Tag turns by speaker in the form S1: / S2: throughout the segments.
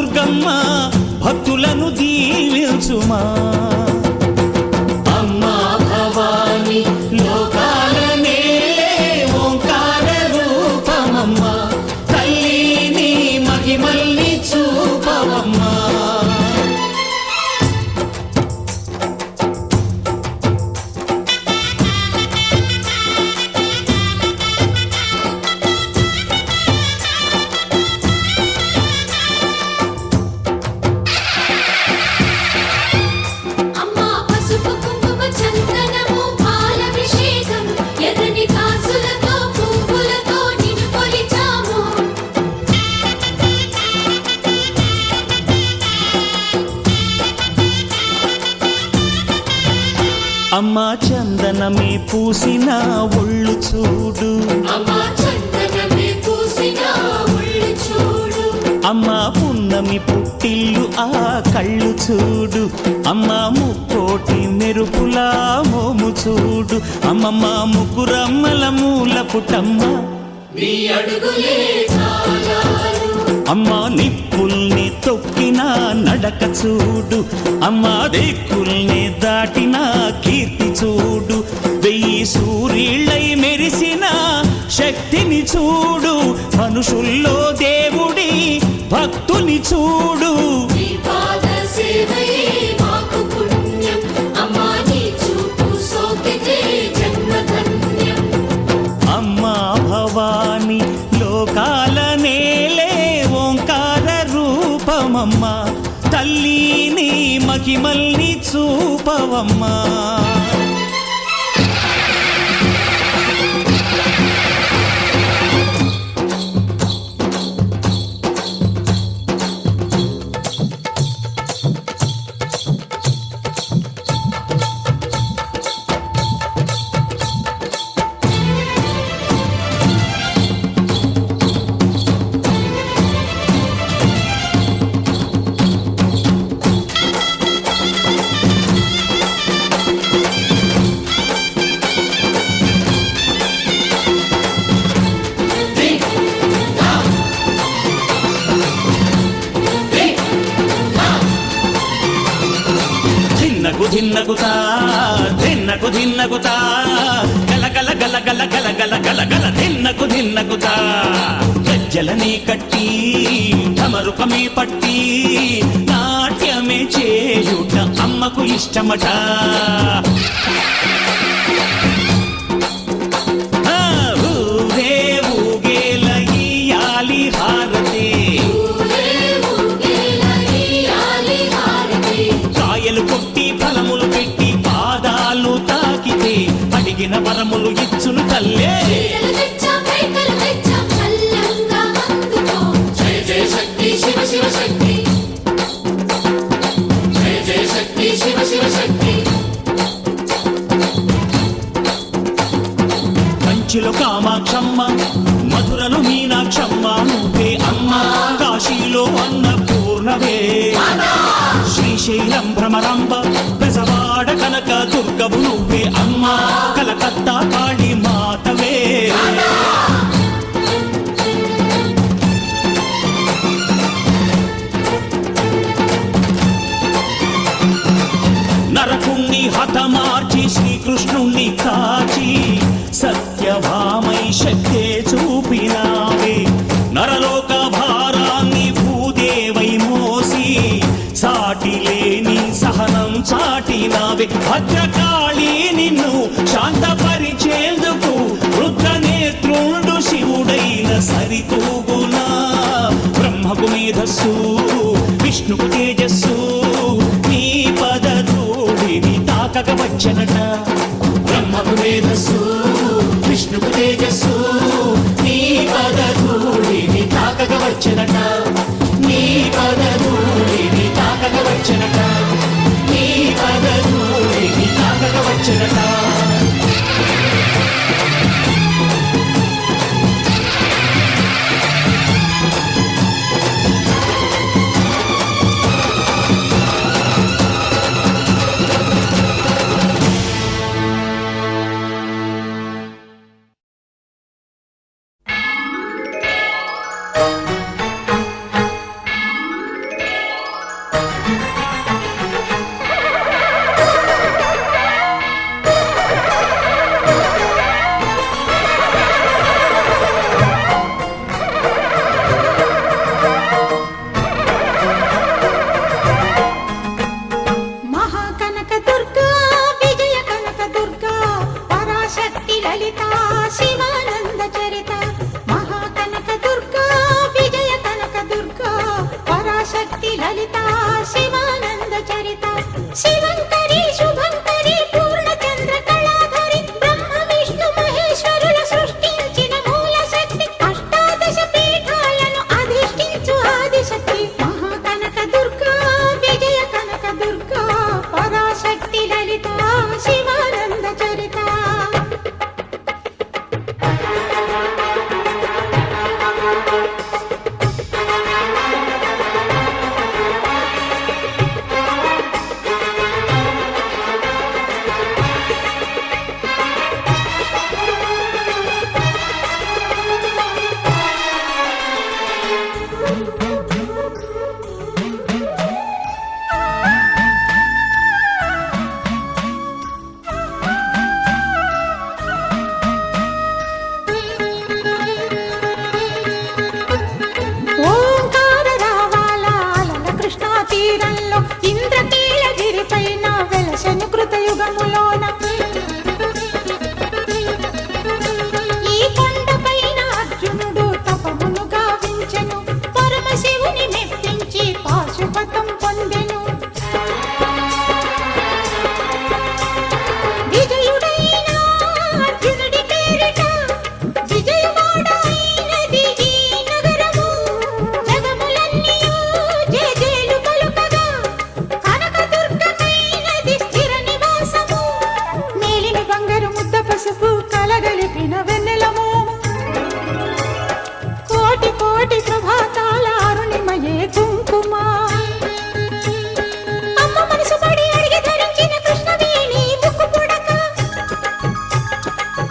S1: దుర్గమ్మ భక్తులను దీవించుమా. అమ్మా భవాని లోకాల నేలే ఓంకార రూపమమ్మా, తల్లి నీ మహిమల్ని చూపవమ్మా. అమ్మా చందనమే పూసిన ఒళ్ళు చూడు, అమ్మా పున్నమి పుట్టిల్లు ఆ కళ్ళు చూడు, అమ్మా ముక్కోటి మెరుపులా మోము చూడు, అమ్మమ్మ ముగ్గురమ్మల మూల పుట్టమ్మ నీ అడుగులే చాలాలు. అమ్మా నిప్పుల్ని తొక్కిన నడక చూడు, అమ్మా దిక్కుల్ని దాటిన కీర్తి చూడు, వెయ్యి సూర్యుళ్ళై మెరిసిన శక్తిని చూడు, మనుషుల్లో దేవుడి భక్తుని చూడు. అమ్మా భవాని లోకాల నేలే ఓంకార రూపమమ్మా, తల్లి నీ మహిమల్ని చూపవమ్మా. ధిన్నగుతా ధిన్నగు ధిన్నగుతా గల గల గల గల గల గల గల గల ధిన్నగుతా, గజ్జలని కట్టి ఢమరుకమే పట్టి నాట్యమే చేయుట అమ్మకు ఇష్టమట. ఊరే ఊగేల ఇయ్యాలి హారతి, కాయలు కొట్టి ఫలములు పెట్టి పాదాలు తాకితే అడిగిన వరములు ఇచ్చును తల్లే. జయ జయ శక్తి శివ శివ శక్తి, జయ జయ శక్తి శివ శివ శక్తి. కంచిలో కామాక్షమ్మ, మధురలో మీనాక్షమ్మ నువ్వే అమ్మ, కాశీలో అన్నపూర్ణవే, శ్రీశైలం భ్రమరాంబ బెజవాడ కనక దుర్గవు నువ్వే అమ్మా, కలకత్తా కాళీ మాతవే. నరకుణ్ణి హతమార్చి శ్రీకృష్ణుణ్ణి కాచి సత్యభామై శక్తే చూపినావే, నరలోక భారాన్ని భూదేవై మోసి సాటి లేని సహనం చాటినావే, భద్రకాళి నిన్ను శాంతపరిచేందుకు రుద్రనేత్రుండు శివుడైన సరితూగునా. బ్రహ్మకు మేధస్సు విష్ణుకు తేజస్సు నీ పదధూళిని తాకక వచ్చనట. బ్రహ్మకు మేధస్సు విష్ణుకు తేజస్సు నీ పదధూళిని తాకక వచ్చనట, నీ పదధూళిని తాకక వచ్చనట, నీ పదధూళిని తాకక వచ్చనట.
S2: లలిత శివానంద చరిత శివంకరి శుభంకరి పూర్ణచంద్ర కళాధరి బ్రహ్మ విష్ణు మహేశ్వరుల సృష్టించిన మూల శక్తి అష్టాదశ పీఠాలను అధిష్ఠించు ఆదిశక్తి మహాకనక దుర్గా విజయ కనక దుర్గా పరాశక్తి లలిత శివానంద చరిత తీరంలో ఇంద్రకీలగిరి పైన వెలసెను కృతయుగములోన ఈ కొండ పైన అర్జునుడు తపమును గావించెను పరమశివుని మెప్పించి పాశుపతం పొందెను విజయుడైన అర్జునుడి పేరిట విజయవాడ అయినది ఈ నగరము జగములన్నీయు జయజేలు పలుకగా కనకదుర్గమైనది స్థిర నివాసము మేలిమి బంగారు ముద్ద పసుపు కలగలిపిన వెన్నెలము కోటి కోటి ప్రభాతాల అరుణిమయే కుంకుమ అమ్మ మనసు పడి అడిగి ధరించిన కృష్ణవేణి ముక్కు పుడక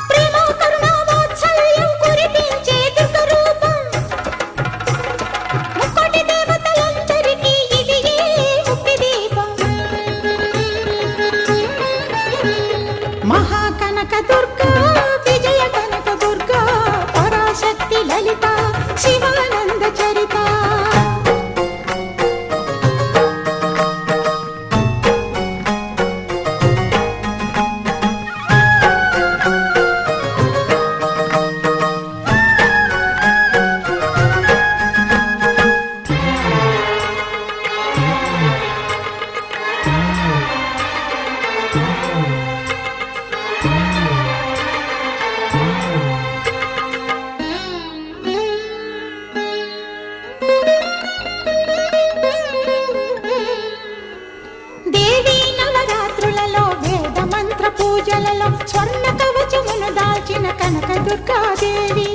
S2: ప్రేమ కరుణ వాత్సల్యం కురిపించే దుర్గ రూపం ముక్కోటి దేవతలందరికీ ఇది ముక్తి దీపం మహాకనక దుర్గా విజయ కనక దుర్గా పరాశక్తి లలిత శివానంద చరిత దేవీ నవరాత్రులలో వేద మంత్ర పూజలలో స్వర్ణ కవచమును దాల్చిన కనక దుర్గాదేవి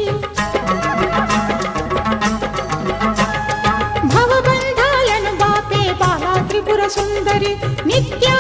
S2: భవబంధాలను బాపే బాలా త్రిపుర సుందరి నిత్యా